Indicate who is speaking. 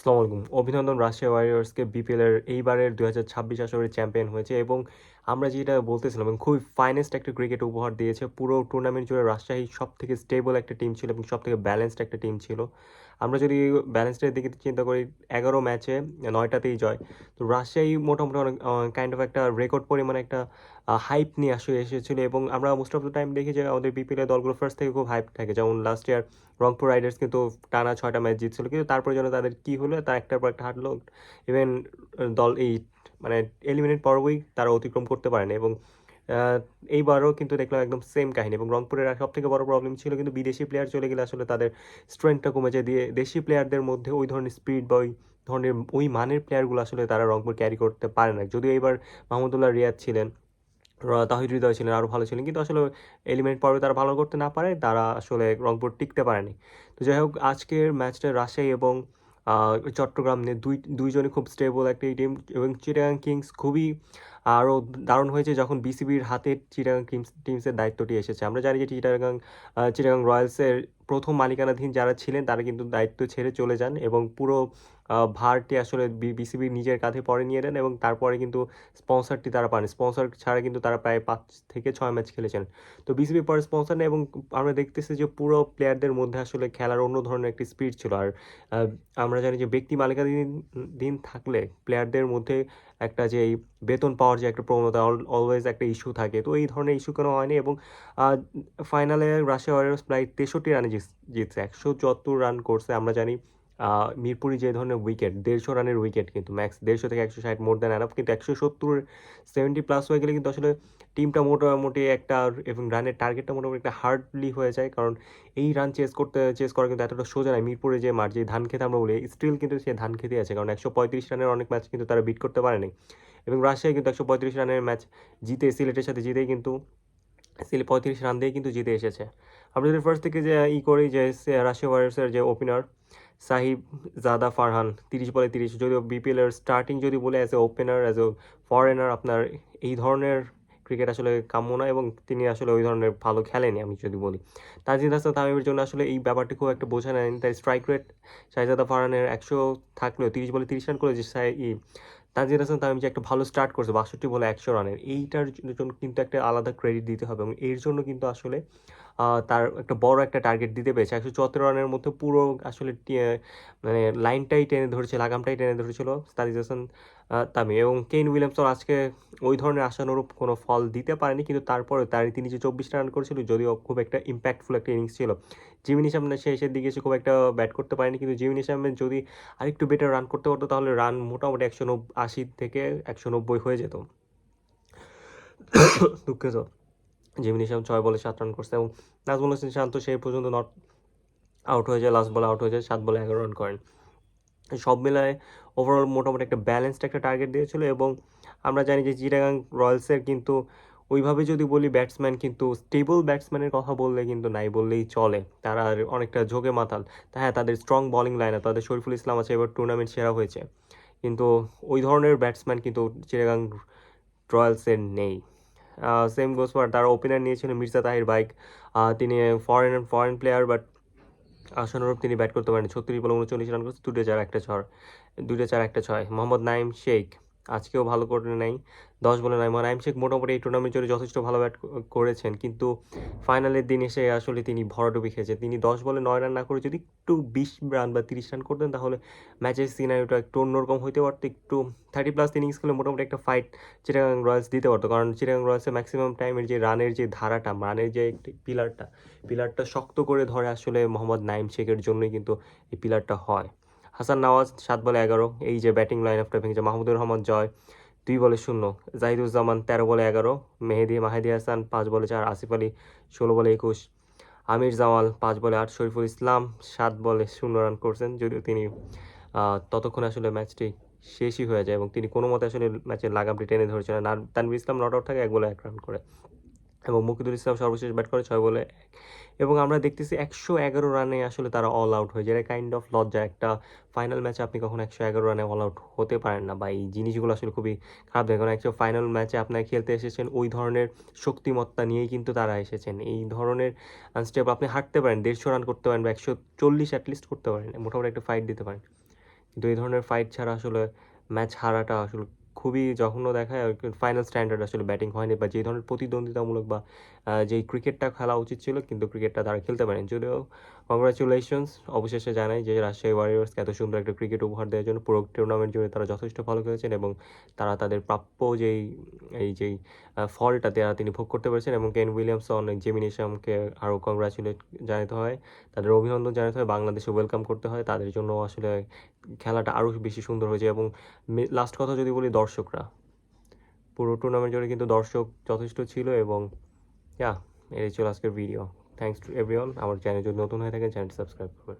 Speaker 1: আসসালামু আলাইকুম। অভিনন্দন রাজশাহী ওয়ারিয়র্সকে বিপিএলের এইবারের ২০২৬ আসরের চ্যাম্পিয়ন হয়েছে এবং আমরা যেটা বলতেছিলাম এবং খুবই ফাইনেস্ট একটা ক্রিকেট উপহার দিয়েছে। পুরো টুর্নামেন্ট জুড়ে রাজশাহী সবথেকে স্টেবল একটা টিম ছিল এবং সবথেকে ব্যালেন্সড একটা টিম ছিল। আমরা যদি ব্যালেন্সডের দিকে চিন্তা করি ১১ ম্যাচে ৯ টাতেই জয়। তো রাজশাহী মোটামুটি অনেক কাইন্ড অফ একটা রেকর্ড পরিমাণে একটা হাইপ নিয়ে এসেছিল এবং আমরা মোস্ট অফ দ্য টাইম দেখি যে আমাদের বিপিএলের দলগুলো ফার্স্ট থেকে খুব হাইপ থাকে। যেমন লাস্ট ইয়ার রংপুর রাইডার্স কিন্তু টানা ৬টা ম্যাচ জিতছিল। কিন্তু তারপরে যেন তাদের কী হলো, তারা একটার পর একটা হারলো। ইভেন দল এই মানে এলিমিনেট পর্বই তারা অতিক্রম করতে পারেনি এবং আহ, এইবারও কিন্তু দেখলাম একদম সেম কাহিনী। এবং রংপুরের সবথেকে বড় প্রবলেম ছিল কিন্তু বিদেশি প্লেয়ার চলে গেলে আসলে তাদের স্ট্রেংথটা কমে যায়। দিয়ে দেশি প্লেয়ারদের মধ্যে ওই ধরনের স্পিড বা ওই ধরনের ওই মানের প্লেয়ারগুলো আসলে তারা রংপুর ক্যারি করতে পারে না। যদিও এবার মাহমুদুল্লাহ রিয়াদ ছিলেন, তাহিদ হৃদয় ছিলেন, আরও ভালো ছিলেন, কিন্তু আসলে এলিমিনেট পর্বে তারা ভালো করতে না পারে, তারা আসলে রংপুর টিকতে পারেনি। তো যাই হোক, আজকের ম্যাচটা রাজশাহী এবং চট্টগ্রাম নিয়ে দুইজনই খুব স্টেবল একটি টিম এবং চিটাগাং কিংস খুবই আরও দারুণ হয়েছে যখন বিসিবির হাতে চিটাগাং টিমসের দায়িত্বটি এসেছে। আমরা জানি যে চিটাগাং রয়্যালসের প্রথম মালিকানাধীন যারা ছিলেন তারা কিন্তু দায়িত্ব ছেড়ে চলে যান এবং পুরো ভারটি আসলে বিসিবি নিজের কাঁধে পরে নিয়ে নেন এবং তারপরে কিন্তু স্পন্সরটি তারা পান। স্পন্সর ছাড়া কিন্তু তারা প্রায় ৫ থেকে ৬ ম্যাচ খেলেছেন। তো বিসিবি পরে স্পন্সর নেয় এবং আমরা দেখতেছি যে পুরো প্লেয়ারদের মধ্যে আসলে খেলার অন্য ধরনের একটি স্পিরিট ছিল। আর আহ, আমরা জানি যে ব্যক্তি মালিকানাধীন দিন থাকলে প্লেয়ারদের মধ্যে একটা যে এই বেতন পাওয়ার যে একটা প্রবণতা অলওয়েজ একটা ইস্যু থাকে। তো এই ধরনের ইস্যু কোনো হয়নি এবং ফাইনালে রাশিয়া ওয়ারিয়র্স প্রায় ৬৩ রানে জিতছে। ১৭৪ রান করছে। আমরা জানি মিরপুরি যে ধরনের উইকেট, ১৫০ রানের উইকেট কিন্তু ম্যাক্স ১৫০ থেকে ১৬০ মোর দ্যান এনাফ, কিন্তু ১৭০ 70 প্লাস হয়ে গেলে কিন্তু আসলে টিমটা মোটামুটি একটা এবং রানের টার্গেটটা মোটামুটি একটা হার্ডলি হয়ে যায়। কারণ এই রান চেস করা কিন্তু এতটা সোজা নয়। মিরপুরে যে মাঠ, যে ধান খেতে আমরা বলি, স্টিল কিন্তু সে ধান খেতে আছে, কারণ ১৩৫ রানের অনেক ম্যাচ কিন্তু তারা বিট করতে পারেনি। এবং রাজশাহী কিন্তু ১৩৫ রানের ম্যাচ জিতে সিলেটের সাথে জিতেই কিন্তু ৩৫ রান দিয়ে কিন্তু জিতে এসেছে। আমরা যদি ফার্স্ট থেকে যে করি যে রাশিয়া ওয়ারিয়র্সের যে ওপেনার সাহিব জাদা ফারহান, ৩০ বলে ৩০, যদিও বিপিএলের স্টার্টিং যদি বলে as a opener, as a foreigner, আপনার এই ধরনের ক্রিকেট আসলে কাম্য না এবং তিনি আসলে ওই ধরনের ভালো খেলেনি আমি যদি বলি। তানজিদ হাসান তামিমের জন্য আসলে এই ব্যাপারটি খুব একটা বোঝা নেয়নি। তাই স্ট্রাইক রেট শাহজাদা ফারহানের ১০০ থাকলেও ৩০ বলে ৩০ রান করে যে তানজিদ হাসান তামিম যে একটা ভালো স্টার্ট করছে ৬২ বলে ১০০ রানের, এইটার জন্য কিন্তু একটা আলাদা ক্রেডিট দিতে হবে এবং এর জন্য কিন্তু আসলে তার একটা বড় একটা টার্গেট দিতে পেরেছে। ১৭৪ রানের মধ্যে পুরো আসলে মানে লাইনটাই টেনে ধরেছে, লাগামটাই টেনে ধরেছিল তানজিদ হাসান তামিম। এবং কেইন উইলিয়ামসন আজকে ওই ধরনের আশানুরূপ কোনো ফল দিতে পারেনি, কিন্তু তারপরে তিনি যে ২৪টা রান করেছিল, যদিও খুব একটা ইম্প্যাক্টফুল একটা ইনিংস ছিল। জিমি নিশাম শেষের দিকে এসে খুব একটা ব্যাট করতে পারেনি, কিন্তু জিমি নিশামের যদি আরেকটু বেটার রান করতে পারতো তাহলে রান মোটামুটি ১৮০ থেকে ১৯০ হয়ে যেত। দুঃখিত। জিমি নিশাম ৬ বলে ৭ রান করছে এবং নাজমুল হোসেন শান্ত সেই পর্যন্ত নট আউট হয়ে যায়, লাস্ট বলে আউট হয়ে যায়, ৭ বলে ১১ রান করেন। সব মিলায় ওভারঅল মোটামুটি একটা ব্যালেন্সড একটা টার্গেট দিয়েছিল। এবং আমরা জানি যে চিটাগাং রয়্যালসের কিন্তু ওইভাবে যদি বলি ব্যাটসম্যান, কিন্তু স্টেবল ব্যাটসম্যানের কথা বললে কিন্তু নাই বললেই চলে। তারা অনেকটা ঝোঁকে মাতাল। হ্যাঁ, তাদের স্ট্রং বোলিং লাইন, তাদের শরীফুল ইসলাম আছে, এবার টুর্নামেন্ট সেরা হয়েছে, কিন্তু ওই ধরনের ব্যাটসম্যান কিন্তু চিটাগাং রয়্যালসের নেই। সেম গোস ফর তারা ওপেনার নিয়েছিলেন মির্জা তাহির বাইক। তিনি ফরেন প্লেয়ার, বাট আশানুরূপ তিনি ব্যাট করতে পারেন। ৩৬ বলে ৩৯ রান করছে, ২টা ৪ ১টা ৬। মোহাম্মদ নাইম শেখ আজকেও ভালো করে নাই, ১০ বলে ৯। নাইম শেখ মোটামুটি এই টুর্নামেন্ট জুড়ে যথেষ্ট ভালো ব্যাট করেছেন, কিন্তু ফাইনালের দিন এসে আসলে তিনি ভরাডুবি খেয়েছেন। তিনি ১০ বলে ৯ রান না করে যদি একটু ২০ রান বা ৩০ রান করতেন তাহলে ম্যাচের সিনারিওটা একটু অন্যরকম হইতে পারতো। একটু ৩০+ ইনিংস খেলে মোটামুটি একটা ফাইট চিটাগাং রয়্যালস দিতে পারতো, কারণ চিটাগাং রয়্যালসের ম্যাক্সিমাম টাইমের যে রানের যে ধারাটা, রানের যে একটি পিলারটা শক্ত করে ধরে আসলে মোহাম্মদ নাইম শেখের জন্যই কিন্তু এই পিলারটা হয়। হাসান নওয়াজ ৭ বলে ১১, এই যে ব্যাটিং লাইন আপটা ভেঙেছে। মাহমুদুর রহমান জয় ২ বলে ০, জাহিদুজ্জামান ১৩ বলে ১১, মাহেদি হাসান ৫ বলে ৪, আসিফ আলী ১৬ বলে ২১, আমির জামাল ৫ বলে ৮, শরীফুল ইসলাম ৭ বলে ০ রান করছেন, যদিও তিনি ততক্ষণে আসলে ম্যাচটি শেষই হয়ে যায় এবং তিনি কোনো মতে আসলে ম্যাচের লাগামটি টেনে ধরেছিলেন। আর তানভীর ইসলাম নট আউট থাকে ১ বলে ১ রান করে এবং মুকিদুল ইসলাম সর্বশেষ ব্যাট করে ৬ বলে ১। এবং আমরা দেখতেছি ১১১ রানে আসলে তারা অল আউট হয়ে যায়। এটা কাইন্ড অফ লজ্জা। একটা ফাইনাল ম্যাচে আপনি কখনো ১১১ রানে অল আউট হতে পারেন না, বা এই জিনিসগুলো আসলে খুবই খারাপ লাগে। কারণ একটা ফাইনাল ম্যাচে আপনারা খেলতে এসেছেন, ওই ধরনের শক্তিমত্তা নিয়েই কিন্তু তারা এসেছেন। এই ধরনের আনস্টেবল আপনি হারতে পারেন, ১৫০ রান করতে পারেন বা ১৪০ অ্যাটলিস্ট করতে পারেন, মোটামুটি একটা ফাইট দিতে পারেন, কিন্তু এই ধরনের ফাইট ছাড়া আসলে ম্যাচ হারাটা আসলে খুবই জঘন্য দেখায়। আর ফাইনাল স্ট্যান্ডার্ড আসলে ব্যাটিং হয়নি বা যে ধরনের প্রতিদ্বন্দ্বিতামূলক বা যেই ক্রিকেটটা খেলা উচিত ছিল কিন্তু ক্রিকেটটা তারা খেলতে পারেনি। যদিও কংগ্রাচুলেশনস অবশেষে জানাই যে রাজশাহী ওয়ারিয়র্সকে এত সুন্দর একটা ক্রিকেট উপহার দেওয়ার জন্য পুরো টুর্নামেন্ট জুড়ে তারা যথেষ্ট ভালো খেলেছেন এবং তারা তাদের প্রাপ্য যেই ফলটা তিনি ভোগ করতে পেরেছেন এবং কেন উইলিয়ামসন, জেমি নেশামকে আরও কংগ্রাচুলেট জানাতে হয়। তাদের অভিনন্দন জানাতে হয়, বাংলাদেশে ওয়েলকাম করতে হয়। তাদের জন্য আসলে খেলাটা আরও বেশি সুন্দর হয়েছে এবং লাস্ট কথা যদি বলি দর্শকরা, পুরো টুর্নামেন্ট জুড়ে কিন্তু দর্শক যথেষ্ট ছিল এবং এই ছিল আজকের ভিডিও। Thanks to everyone. আমার চ্যানেল যদি নতুন হয়ে থাকেন চ্যানেলটি সাবস্ক্রাইব করবেন।